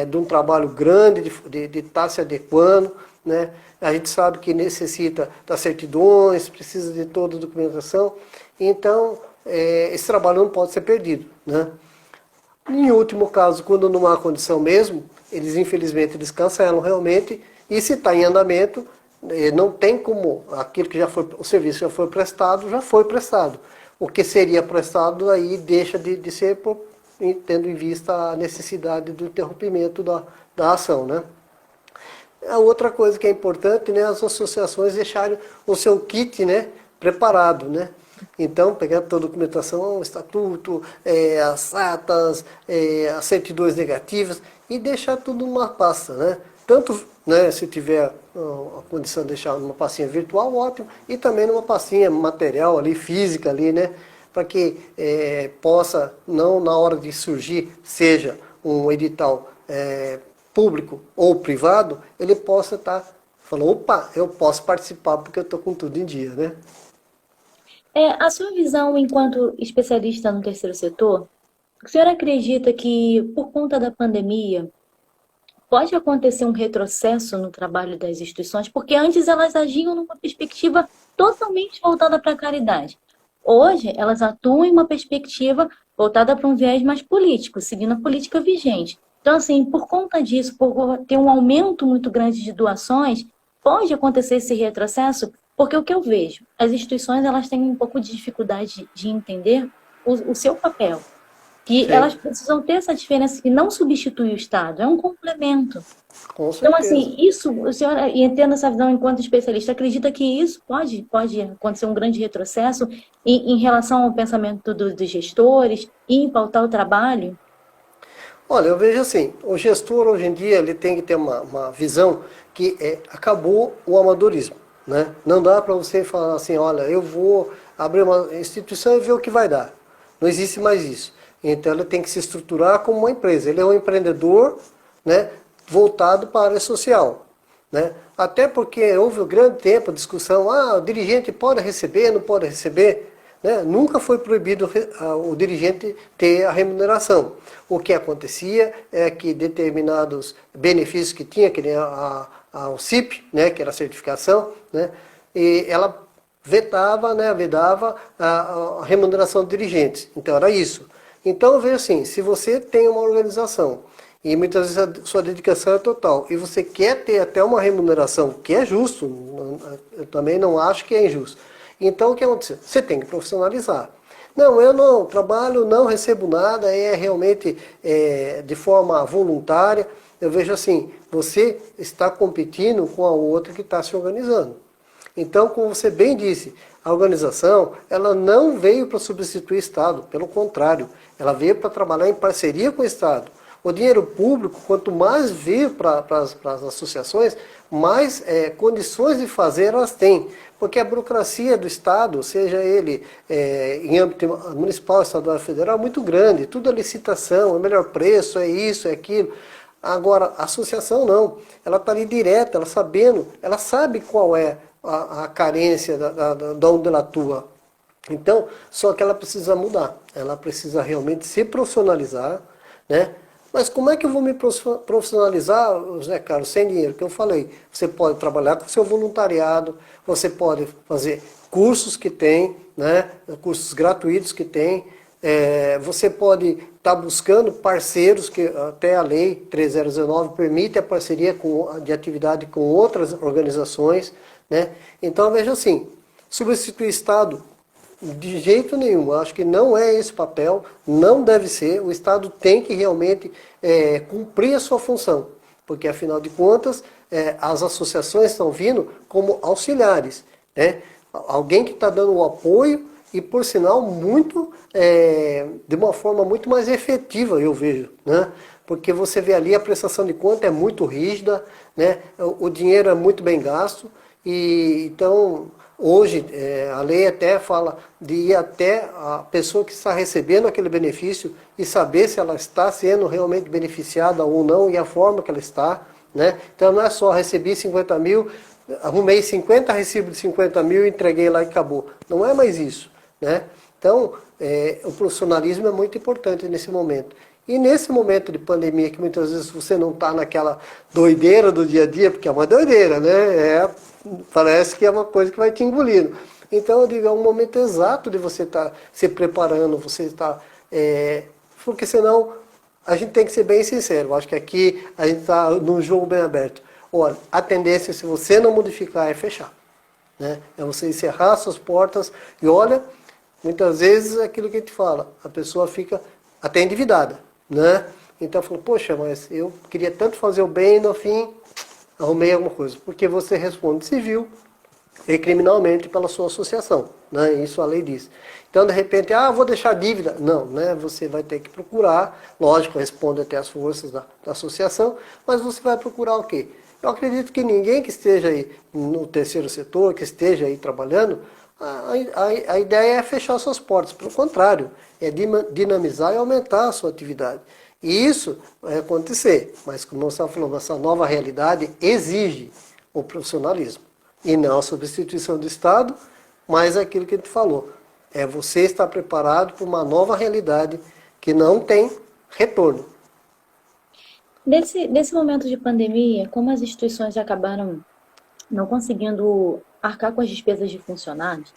de um trabalho grande, de estar se adequando, né, a gente sabe que necessita das certidões, precisa de toda a documentação, então esse trabalho não pode ser perdido, né. Em último caso, quando não há condição mesmo, infelizmente eles cancelam realmente, e se está em andamento, não tem como, aquilo que o serviço já foi prestado. O que seria prestado aí deixa de ser, tendo em vista a necessidade do interrompimento da ação, né? A outra coisa que é importante, né, as associações deixarem o seu kit, né, preparado, né? Então, pegar toda a documentação, o estatuto, as atas, as certidões negativas e deixar tudo numa pasta, né? Tanto, né, se tiver a condição de deixar numa pastinha virtual, ótimo, e também numa pastinha material ali, física ali, né? Para que possa, não na hora de surgir, seja um edital público ou privado, ele possa estar falando, opa, eu posso participar porque eu estou com tudo em dia, né? A sua visão enquanto especialista no terceiro setor, o senhor acredita que, por conta da pandemia, pode acontecer um retrocesso no trabalho das instituições? Porque antes elas agiam numa perspectiva totalmente voltada para a caridade. Hoje, elas atuam em uma perspectiva voltada para um viés mais político, seguindo a política vigente. Então, assim, por conta disso, por ter um aumento muito grande de doações, pode acontecer esse retrocesso? Porque o que eu vejo, as instituições elas têm um pouco de dificuldade de entender o seu papel. Que Sim, elas precisam ter essa diferença que não substitui o Estado, é um complemento. com Então, certeza. assim, isso, o senhor, e tendo essa visão enquanto especialista, acredita que isso pode acontecer um grande retrocesso em relação ao pensamento dos gestores e em pautar o trabalho? Olha, eu vejo assim, o gestor hoje em dia ele tem que ter uma visão que acabou o amadorismo, né? Não dá para você falar assim, olha, eu vou abrir uma instituição e ver o que vai dar. Não existe mais isso. Então ele tem que se estruturar como uma empresa. Ele é um empreendedor, né, voltado para a área social, né? Até porque houve um grande tempo a discussão, o dirigente pode receber, não pode receber, né? Nunca foi proibido o dirigente ter a remuneração. O que acontecia é que determinados benefícios que tinha, que nem o CIP, né, que era a certificação, né, e ela vedava a remuneração de dirigentes. Então era isso. Então eu vejo assim, se você tem uma organização e muitas vezes a sua dedicação é total e você quer ter até uma remuneração que é justo, eu também não acho que é injusto. Então o que acontece? Você tem que profissionalizar. Não, eu não trabalho, não recebo nada, realmente de forma voluntária. Eu vejo assim, você está competindo com a outra que está se organizando. Então, como você bem disse, a organização ela não veio para substituir o Estado, pelo contrário, ela veio para trabalhar em parceria com o Estado. O dinheiro público, quanto mais vir para as associações, mais condições de fazer elas têm. Porque a burocracia do Estado, seja ele em âmbito municipal, estadual, federal, é muito grande. Tudo é licitação, é melhor preço, é isso, é aquilo. Agora, a associação não. Ela está ali direta, ela sabendo, ela sabe qual é a carência da onde ela atua. Então, só que ela precisa mudar. Ela precisa realmente se profissionalizar, né? Mas como é que eu vou me profissionalizar, José Carlos, sem dinheiro? Que eu falei, você pode trabalhar com o seu voluntariado, você pode fazer cursos que tem, né? Cursos gratuitos que tem, você pode estar buscando parceiros, que até a lei 3019 permite a parceria de atividade com outras organizações, né? Então veja assim, substituir Estado de jeito nenhum, acho que não é esse papel, não deve ser, o Estado tem que realmente cumprir a sua função, porque afinal de contas as associações estão vindo como auxiliares, né? Alguém que está dando o apoio e por sinal muito, de uma forma muito mais efetiva, eu vejo, né? Porque você vê ali a prestação de conta é muito rígida, né? O dinheiro é muito bem gasto, e então hoje a lei até fala de ir até a pessoa que está recebendo aquele benefício e saber se ela está sendo realmente beneficiada ou não e a forma que ela está, né? Então não é só recebi 50 mil, arrumei 50 recibos de 50 mil, entreguei lá e acabou. Não é mais isso, né? Então o profissionalismo é muito importante nesse momento. E nesse momento de pandemia, que muitas vezes você não está naquela doideira do dia a dia, porque é uma doideira, né? Parece que é uma coisa que vai te engolindo. Então, eu digo, é um momento exato de você estar se preparando, você estar... porque senão, a gente tem que ser bem sincero. Eu acho que aqui a gente está num jogo bem aberto. Olha, a tendência, se você não modificar, é fechar, né? É você encerrar suas portas e olha, muitas vezes é aquilo que a gente fala, a pessoa fica até endividada, né? Então falou, poxa, mas eu queria tanto fazer o bem e no fim arrumei alguma coisa. Porque você responde civil e criminalmente pela sua associação, né? Isso a lei diz. Então de repente, vou deixar dívida. Não, né? Você vai ter que procurar, lógico, responde até as forças da associação, mas você vai procurar o quê? Eu acredito que ninguém que esteja aí no terceiro setor, que esteja aí trabalhando, a ideia é fechar suas portas. Pelo contrário, é dinamizar e aumentar a sua atividade. E isso vai acontecer, mas como nós estamos falando, essa nova realidade exige o profissionalismo. E não a substituição do Estado, mas aquilo que a gente falou. É você estar preparado para uma nova realidade que não tem retorno. Nesse momento de pandemia, como as instituições acabaram não conseguindo arcar com as despesas de funcionários,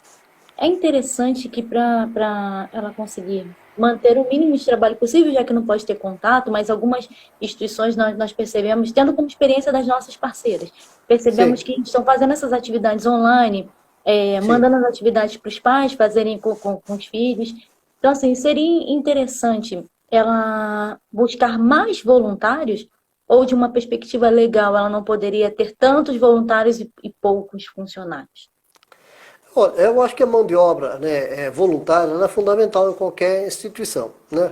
é interessante que para ela conseguir manter o mínimo de trabalho possível, já que não pode ter contato, mas algumas instituições nós percebemos, tendo como experiência das nossas parceiras, percebemos Sim. que estão fazendo essas atividades online, mandando as atividades para os pais fazerem com os filhos. Então, assim, seria interessante ela buscar mais voluntários, ou de uma perspectiva legal, ela não poderia ter tantos voluntários e poucos funcionários? Olha, eu acho que a mão de obra, né, voluntária ela é fundamental em qualquer instituição, né?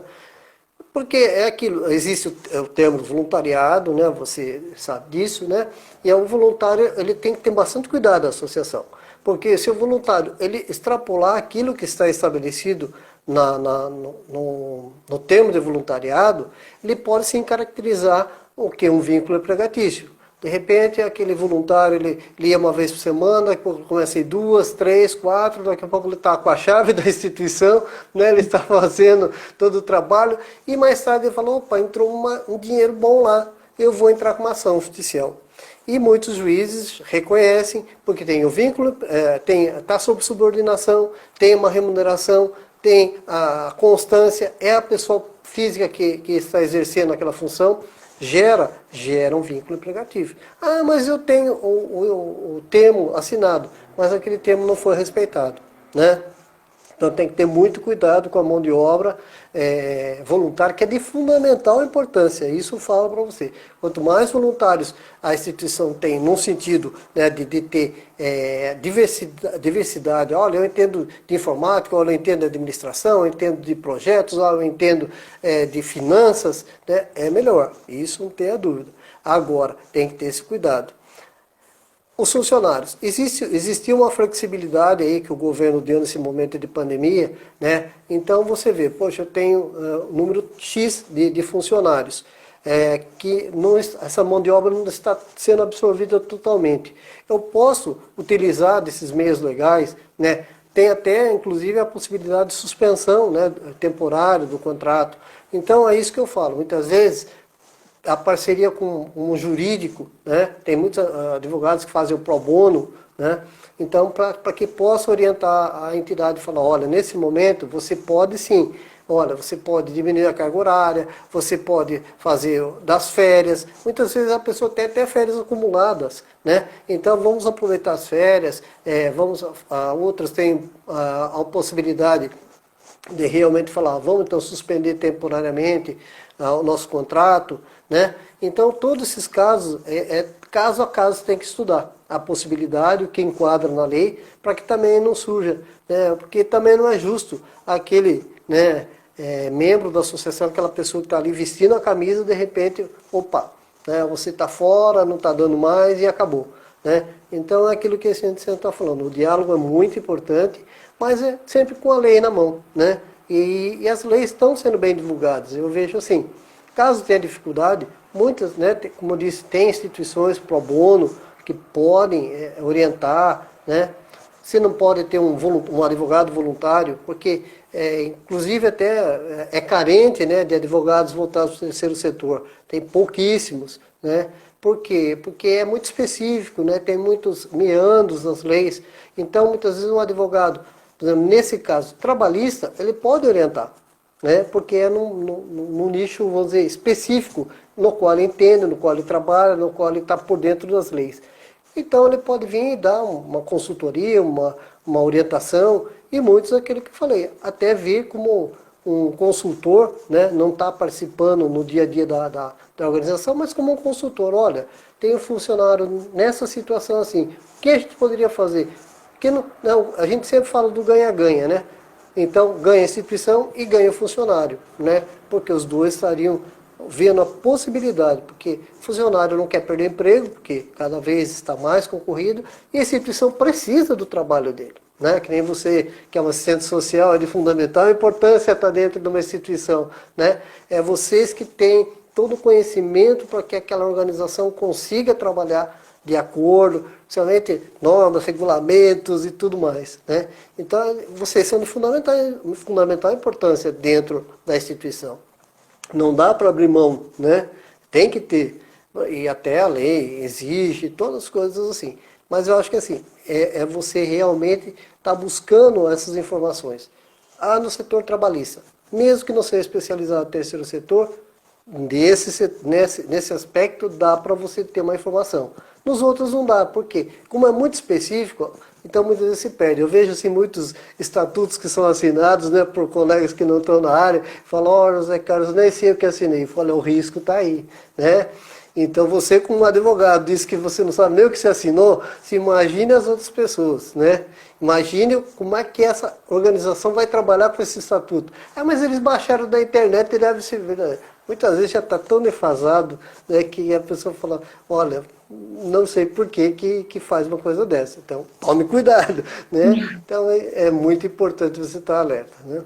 Porque é aquilo, existe o termo voluntariado, né? Você sabe disso, né? E o voluntário ele tem que ter bastante cuidado da associação, porque se o voluntário ele extrapolar aquilo que está estabelecido no termo de voluntariado, ele pode sim caracterizar o que é um vínculo empregatício. De repente, aquele voluntário, ele ia uma vez por semana, começa a ir 2, 3, 4, daqui a pouco ele está com a chave da instituição, né? Ele está fazendo todo o trabalho, e mais tarde ele falou, opa, entrou um dinheiro bom lá, eu vou entrar com uma ação judicial. E muitos juízes reconhecem, porque tem o vínculo, está sob subordinação, tem uma remuneração, tem a constância, é a pessoa física que está exercendo aquela função, gera um vínculo empregativo. Mas eu tenho o termo assinado, mas aquele termo não foi respeitado, né? Então tem que ter muito cuidado com a mão de obra voluntária, que é de fundamental importância. Isso eu falo para você. Quanto mais voluntários a instituição tem, num sentido, né, de ter diversidade. Olha, eu entendo de informática, olha, eu entendo de administração, eu entendo de projetos, olha, eu entendo de finanças, né, é melhor. Isso não tem a dúvida. Agora, tem que ter esse cuidado. Os funcionários, existia uma flexibilidade aí que o governo deu nesse momento de pandemia, né? Então você vê, poxa, eu tenho um número X de funcionários, que essa mão de obra não está sendo absorvida totalmente. Eu posso utilizar desses meios legais, né? Tem até, inclusive, a possibilidade de suspensão, né, temporária do contrato. Então é isso que eu falo, muitas vezes a parceria com um jurídico, né? Tem muitos advogados que fazem o pro bono, né? Então, para que possa orientar a entidade e falar, olha, nesse momento você pode sim, olha, você pode diminuir a carga horária, você pode fazer das férias, muitas vezes a pessoa tem até férias acumuladas, né? Então vamos aproveitar as férias, outras têm a possibilidade de realmente falar, vamos então suspender temporariamente o nosso contrato, né? Então todos esses casos, caso a caso tem que estudar a possibilidade, o que enquadra na lei, para que também não surja, né? Porque também não é justo aquele, né, membro da associação, aquela pessoa que está ali vestindo a camisa, de repente, opa, né, você está fora, não está dando mais e acabou, né? Então é aquilo que a gente está falando, o diálogo é muito importante, mas é sempre com a lei na mão, né? E as leis estão sendo bem divulgadas. Eu vejo assim, caso tenha dificuldade, muitas, né, como eu disse, tem instituições pro bono que podem orientar, né? Você não pode ter um advogado voluntário, porque inclusive até é carente, né, de advogados voltados para o terceiro setor. Tem pouquíssimos, né? Por quê? Porque é muito específico, né? Tem muitos meandros nas leis. Então, muitas vezes um advogado, por exemplo, nesse caso trabalhista, ele pode orientar, né? Porque é num nicho, vamos dizer, específico, no qual ele entende, no qual ele trabalha, no qual ele está por dentro das leis. Então ele pode vir e dar uma consultoria, uma orientação, e muitos, aquilo que eu falei, até vir como um consultor, né? Não está participando no dia a dia da organização, mas como um consultor. Olha, tem um funcionário nessa situação assim, o que a gente poderia fazer? Porque a gente sempre fala do ganha-ganha, né? Então, ganha a instituição e ganha o funcionário, né? Porque os dois estariam vendo a possibilidade, porque o funcionário não quer perder emprego, porque cada vez está mais concorrido, e a instituição precisa do trabalho dele, né? Que nem você, que é um assistente social, é de fundamental importância estar dentro de uma instituição, né? É vocês que têm todo o conhecimento para que aquela organização consiga trabalhar de acordo, principalmente normas, regulamentos e tudo mais, né? Então, vocês são de fundamental importância dentro da instituição. Não dá para abrir mão, né? Tem que ter, e até a lei exige, todas as coisas assim. Mas eu acho que assim, você realmente estar buscando essas informações. No setor trabalhista, mesmo que não seja especializado no terceiro setor, nesse aspecto dá para você ter uma informação. Nos outros não dá, porque como é muito específico, então muitas vezes se perde. Eu vejo assim, muitos estatutos que são assinados, né, por colegas que não estão na área, falam, ó, José Carlos, nem sei o que assinei. Eu falo, o risco está aí, né? Então você, como advogado, disse que você não sabe nem o que você assinou, se imagine as outras pessoas, né? Imagine como é que essa organização vai trabalhar com esse estatuto. Mas eles baixaram da internet e deve ser verdade. Muitas vezes já está tão defasado, né, que a pessoa fala, olha, não sei por que faz uma coisa dessa. Então, tome cuidado, né? Então, é muito importante você estar alerta, né?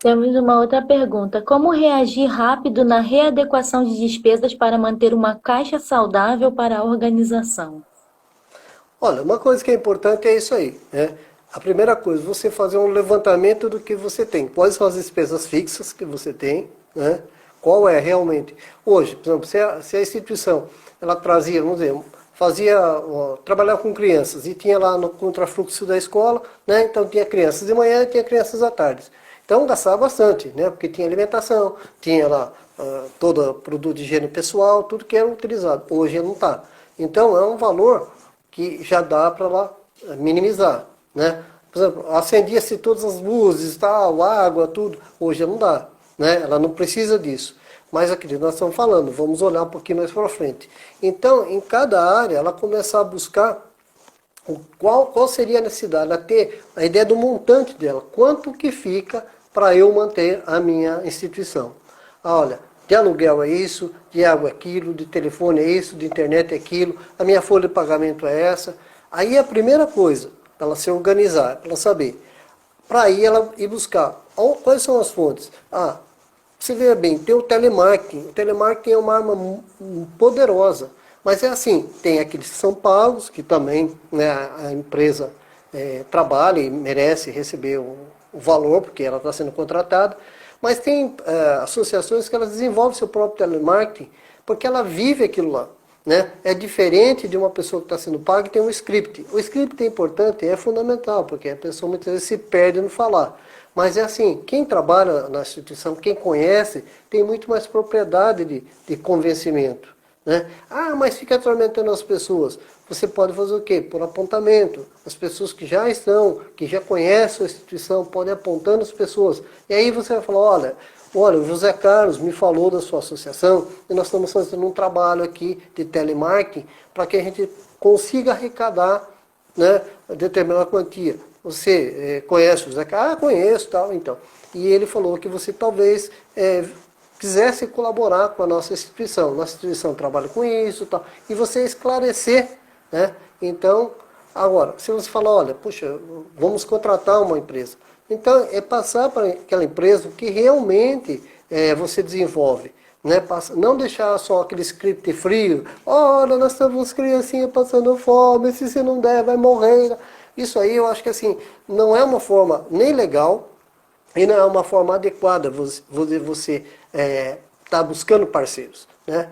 Temos uma outra pergunta. Como reagir rápido na readequação de despesas para manter uma caixa saudável para a organização? Olha, uma coisa que é importante é isso aí, né? A primeira coisa, você fazer um levantamento do que você tem. Quais são as despesas fixas que você tem, né? Qual é realmente? Hoje, por exemplo, se a instituição ela trazia, vamos dizer, trabalhava com crianças e tinha lá no contrafluxo da escola, né? Então tinha crianças de manhã e tinha crianças à tarde. Então gastava bastante, né? Porque tinha alimentação, tinha lá todo produto de higiene pessoal, tudo que era utilizado. Hoje não está. Então é um valor que já dá para lá minimizar, né? Por por exemplo, acendia-se todas as luzes, tal, água, tudo. Hoje não dá, né? Ela não precisa disso. Mas aqui nós estamos falando, vamos olhar um pouquinho mais para frente. Então, em cada área, ela começar a buscar qual seria a necessidade, ela ter a ideia do montante dela, quanto que fica para eu manter a minha instituição. Olha, de aluguel é isso, de água é aquilo, de telefone é isso, de internet é aquilo, a minha folha de pagamento é essa. Aí a primeira coisa, para ela se organizar, para ela saber, para aí ela ir buscar, quais são as fontes? Você vê bem, tem o telemarketing. O telemarketing é uma arma poderosa. Mas é assim, tem aqueles que são pagos, que também, né, a empresa trabalha e merece receber o valor, porque ela está sendo contratada. Mas tem associações que elas desenvolvem seu próprio telemarketing, porque ela vive aquilo lá. Né? É diferente de uma pessoa que está sendo paga e tem um script. O script é importante, é fundamental, porque a pessoa muitas vezes se perde no falar. Mas é assim, quem trabalha na instituição, quem conhece, tem muito mais propriedade de convencimento. Né? Mas fica atormentando as pessoas. Você pode fazer o quê? Por apontamento. As pessoas que já estão, que já conhecem a instituição, podem apontando as pessoas. E aí você vai falar, olha, o José Carlos me falou da sua associação e nós estamos fazendo um trabalho aqui de telemarketing para que a gente consiga arrecadar, né, determinada quantia. Você conhece o José Carlos? Conheço, tal, então. E ele falou que você talvez quisesse colaborar com a nossa instituição. Nossa instituição trabalha com isso, tal. E você esclarecer, né? Então, agora, se você falar, olha, puxa, vamos contratar uma empresa. Então, é passar para aquela empresa o que realmente você desenvolve. Né? Não deixar só aquele script frio. Olha, nós estamos criancinhas passando fome, se você não der, vai morrer. Isso aí eu acho que assim, não é uma forma nem legal e não é uma forma adequada você tá buscando parceiros. Né?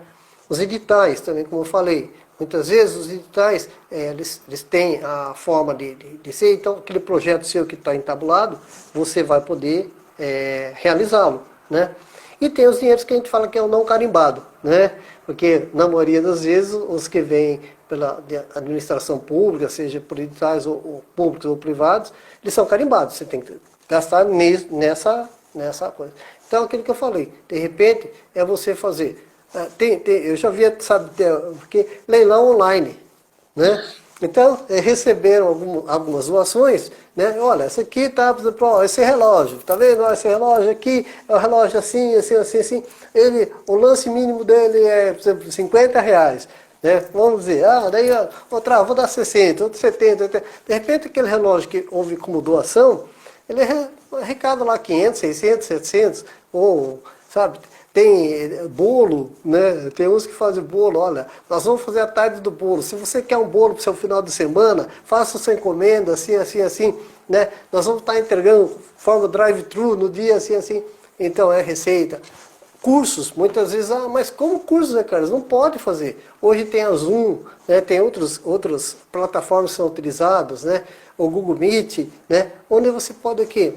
Os editais também, como eu falei, muitas vezes os editais eles têm a forma de ser, então aquele projeto seu que está entabulado, você vai poder realizá-lo. Né? E tem os dinheiros que a gente fala que é o não carimbado, né? Porque na maioria das vezes os que vêm pela administração pública, seja por editais ou públicos ou privados, eles são carimbados, você tem que gastar nessa coisa. Então aquilo que eu falei, de repente é você fazer, eu já vi, sabe, porque leilão online, né? Então, receberam algumas doações, né? Olha, essa aqui tá, por exemplo, esse relógio, tá vendo? Esse relógio aqui é um relógio assim, assim, assim, assim. O lance mínimo dele é, por exemplo, R$50. Né? Vamos dizer, daí vou dar 60, outro 70, 80. De repente, aquele relógio que houve como doação, ele arrecada lá 500, 600, 700, ou, sabe... Tem bolo, né? Tem uns que fazem bolo, olha, nós vamos fazer a tarde do bolo. Se você quer um bolo para o seu final de semana, faça sua encomenda, assim, assim, assim. Né? Nós vamos estar entregando forma drive-thru no dia, assim, assim. Então, é receita. Cursos, muitas vezes, mas como cursos, né, Carlos? Não pode fazer. Hoje tem a Zoom, né? Tem outras plataformas que são utilizadas, né? O Google Meet, né? Onde você pode o quê?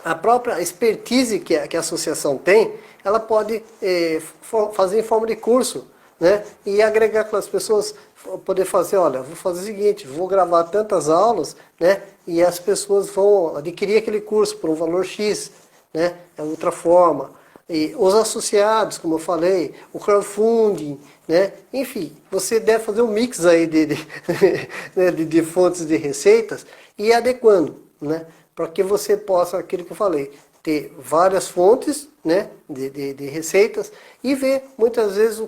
A própria expertise que a associação tem, ela pode fazer em forma de curso, né? E agregar com as pessoas, poder fazer, olha, vou fazer o seguinte, vou gravar tantas aulas, né? E as pessoas vão adquirir aquele curso por um valor X, né? É outra forma. E os associados, como eu falei, o crowdfunding, né? Enfim, você deve fazer um mix aí de fontes de receitas e ir adequando, né? Para que você possa, aquilo que eu falei, ter várias fontes, né, de receitas e ver muitas vezes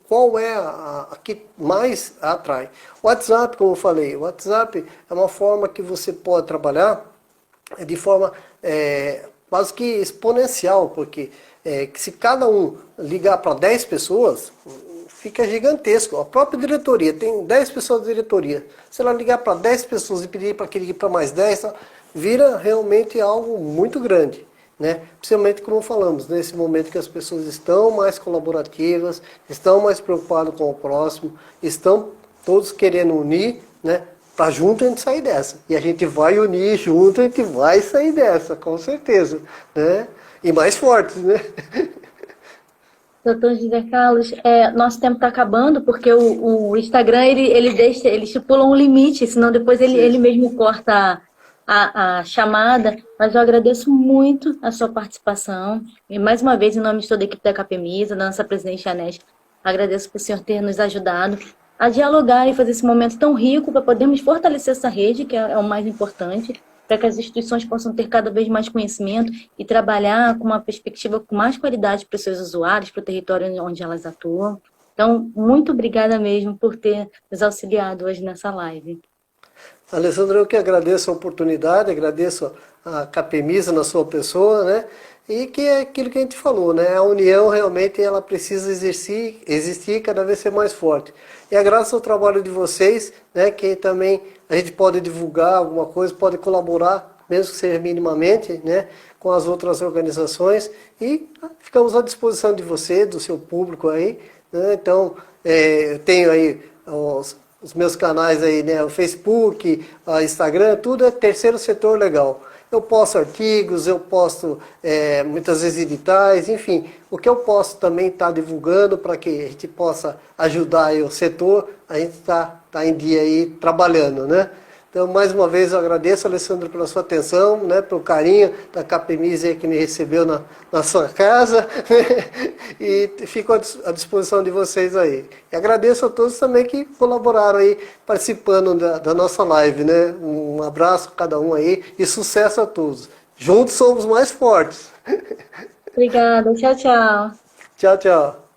qual é a que mais atrai. O WhatsApp, como eu falei, o WhatsApp é uma forma que você pode trabalhar de forma quase que exponencial, porque se cada um ligar para 10 pessoas, fica gigantesco. A própria diretoria, tem 10 pessoas da diretoria. Se ela ligar para 10 pessoas e pedir para que ligue para mais 10, vira realmente algo muito grande. Né? Principalmente como falamos, nesse momento que as pessoas estão mais colaborativas, estão mais preocupadas com o próximo, estão todos querendo unir, né? Para junto a gente sair dessa. E a gente vai unir junto, a gente vai sair dessa, com certeza. Né? E mais fortes, né? Doutor José Carlos, nosso tempo está acabando, porque o Instagram ele estipula um limite, senão depois ele mesmo corta a chamada, mas eu agradeço muito a sua participação. E mais uma vez, em nome de toda a equipe da Capemisa, da nossa presidente Janete, agradeço por o senhor ter nos ajudado a dialogar e fazer esse momento tão rico para podermos fortalecer essa rede, que é o mais importante, para que as instituições possam ter cada vez mais conhecimento e trabalhar com uma perspectiva com mais qualidade para os seus usuários, para o território onde elas atuam. Então, muito obrigada mesmo por ter nos auxiliado hoje nessa live. Alessandra, eu que agradeço a oportunidade, agradeço a Capemisa na sua pessoa, né? E que é aquilo que a gente falou, né? A união realmente ela precisa existir e cada vez ser mais forte. E é graças ao trabalho de vocês, né, que também a gente pode divulgar alguma coisa, pode colaborar, mesmo que seja minimamente, né, com as outras organizações. E ficamos à disposição de você, do seu público aí, né? Então, eu tenho aí os meus canais aí, né, o Facebook, o Instagram, tudo é terceiro setor legal. Eu posto artigos, eu posto muitas vezes editais, enfim, o que eu posso também estar divulgando para que a gente possa ajudar aí o setor, a gente está em dia aí trabalhando, né? Então, mais uma vez, eu agradeço, Alessandro, pela sua atenção, né, pelo carinho da Capemisa que me recebeu na sua casa, e fico à disposição de vocês aí. E agradeço a todos também que colaboraram aí, participando da nossa live, né? Um abraço a cada um aí e sucesso a todos. Juntos somos mais fortes. Obrigada, tchau, tchau. Tchau, tchau.